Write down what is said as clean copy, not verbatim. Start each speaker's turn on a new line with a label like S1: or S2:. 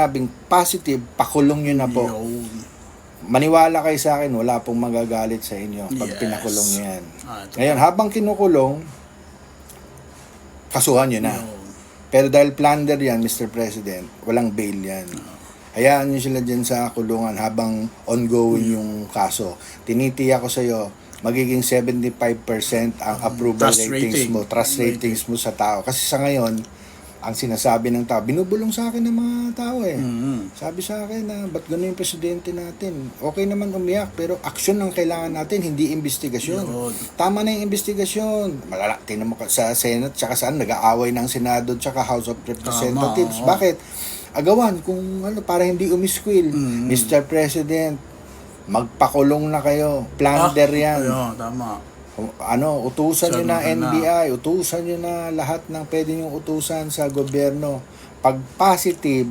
S1: Sabing positive, pakulong nyo na po. Maniwala kayo sa akin, wala pong magagalit sa inyo pag pinakulong nyo yan. Ngayon, habang kinukulong, kasuhan nyo na. Pero dahil plunder yan, Mr. President, walang bail yan. Hayaan nyo sila dyan sa kulungan habang ongoing yung kaso. Tinitiya ko sa iyo, magiging 75% ang approval ratings mo, trust ratings mo sa tao. Kasi sa ngayon, ang sinasabi ng tao, binubulong sa akin ng mga tao eh. Sabi sa akin na, ba't gano'n yung presidente natin? Okay naman umiyak, pero aksyon ang kailangan natin, hindi investigasyon. Tama na yung investigasyon. Tingnan mo sa Senate, tsaka saan, nag-aaway ng Senado, tsaka House of Representatives. Bakit? Agawan, kung ano, para hindi umiskwil. Mr. President, magpakulong na kayo. Plunder yan.
S2: Tama.
S1: Utusan nyo na NBI, utusan nyo na lahat ng pwede nyo utusan sa gobyerno. Pag positive,